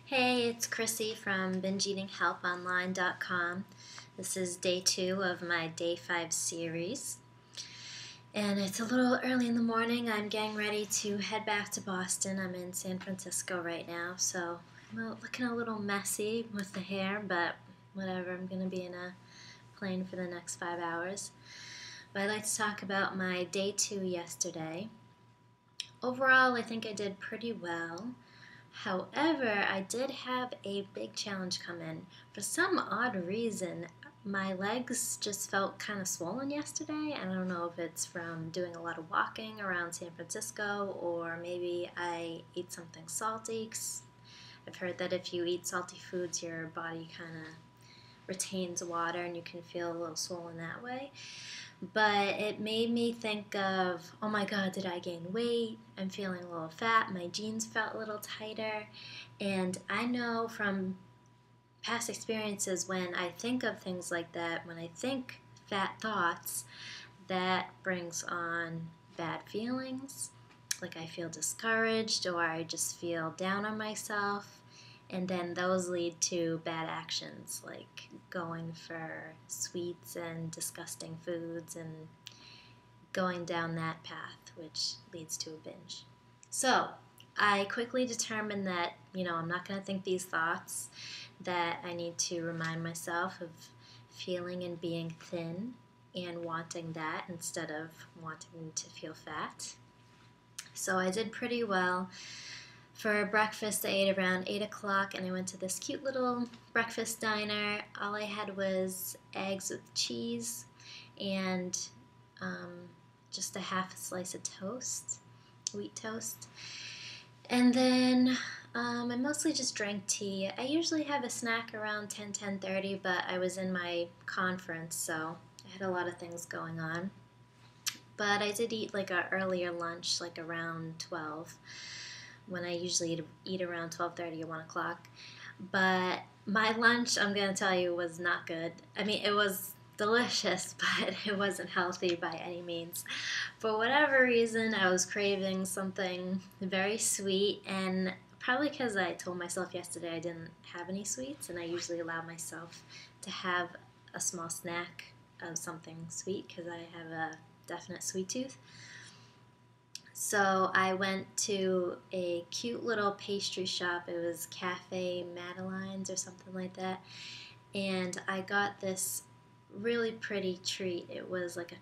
Hey, it's Chrissy from bingeeatinghelponline.com. This is day 2 of my day 5 series. And it's a little early in the morning. I'm getting ready to head back to Boston. I'm in San Francisco right now, so I'm looking a little messy with the hair, but whatever. I'm going to be in a plane for the next 5 hours. But I'd like to talk about my day 2 yesterday. Overall, I think I did pretty well. However, I did have a big challenge come in. For some odd reason, my legs just felt kind of swollen yesterday. I don't know if it's from doing a lot of walking around San Francisco or maybe I ate something salty. 'Cause I've heard that if you eat salty foods, your body kind of retains water and you can feel a little swollen that way. But it made me think of, oh my God, did I gain weight? I'm feeling a little fat. My jeans felt a little tighter. And I know from past experiences when I think of things like that, when I think fat thoughts, that brings on bad feelings. Like I feel discouraged or I just feel down on myself. And then those lead to bad actions like going for sweets and disgusting foods and going down that path, which leads to a binge. So I quickly determined that, I'm not going to think these thoughts, that I need to remind myself of feeling and being thin and wanting that instead of wanting to feel fat. So I did pretty well. For breakfast, I ate around 8 o'clock and I went to this cute little breakfast diner. All I had was eggs with cheese and just a half a slice of toast, wheat toast. And then I mostly just drank tea. I usually have a snack around 10:30, but I was in my conference, so I had a lot of things going on. But I did eat like an earlier lunch, like around 12, when I usually eat around 12:30 or 1 o'clock. But my lunch, I'm going to tell you, was not good. I mean, it was delicious, but it wasn't healthy by any means. For whatever reason, I was craving something very sweet, and probably because I told myself yesterday I didn't have any sweets, and I usually allow myself to have a small snack of something sweet because I have a definite sweet tooth. So I went to a cute little pastry shop. It was Cafe Madeline's or something like that. And I got this really pretty treat. It was like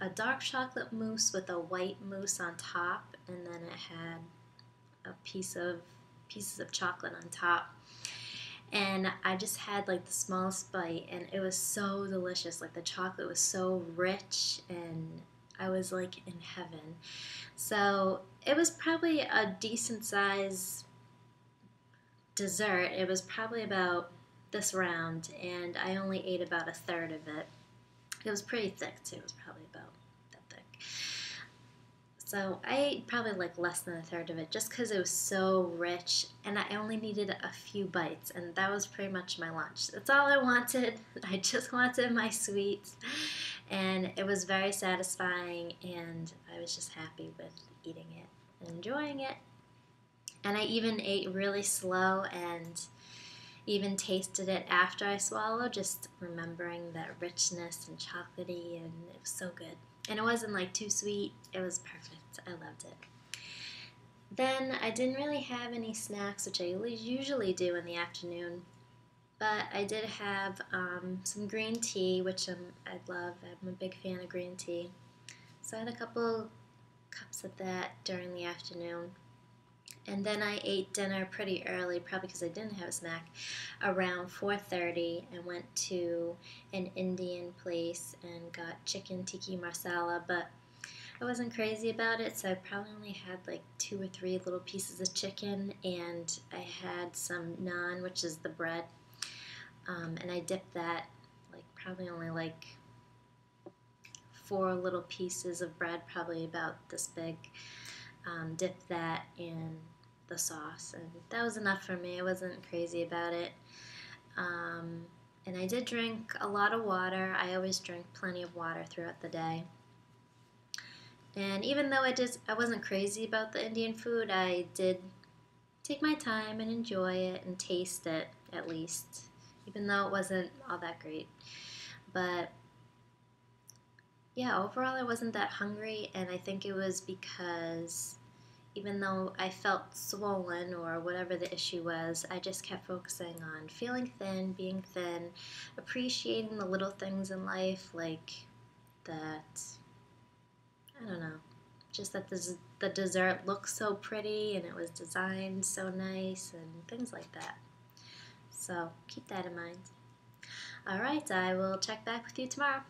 a dark chocolate mousse with a white mousse on top, and then it had a pieces of chocolate on top. And I just had like the smallest bite, and it was so delicious. Like the chocolate was so rich, and I was like in heaven. So it was probably a decent size dessert. It was probably about this round, and I only ate about a third of it. It was pretty thick too. It was probably about that thick. So I ate probably like less than a third of it just because it was so rich, and I only needed a few bites, and that was pretty much my lunch. That's all I wanted. I just wanted my sweets, and it was very satisfying, and I was just happy with eating it and enjoying it. And I even ate really slow and even tasted it after I swallowed, just remembering that richness and chocolatey, and it was so good. And it wasn't like too sweet, it was perfect. I loved it. Then I didn't really have any snacks, which I usually do in the afternoon, but I did have some green tea, which I love. I'm a big fan of green tea. So I had a couple cups of that during the afternoon. And then I ate dinner pretty early, probably because I didn't have a snack, around 4:30, and went to an Indian place and got chicken tikka masala, but I wasn't crazy about it, so I probably only had like 2 or 3 little pieces of chicken, and I had some naan, which is the bread, and I dipped that, like probably only like 4 little pieces of bread, probably about this big, dipped that in the sauce, and that was enough for me. I wasn't crazy about it. And I did drink a lot of water. I always drink plenty of water throughout the day. And even though I wasn't crazy about the Indian food, I did take my time and enjoy it and taste it at least, even though it wasn't all that great. But yeah, overall I wasn't that hungry, and I think it was because even though I felt swollen or whatever the issue was, I just kept focusing on feeling thin, being thin, appreciating the little things in life, like that, I don't know, just that the dessert looked so pretty and it was designed so nice and things like that. So keep that in mind. All right, I will check back with you tomorrow.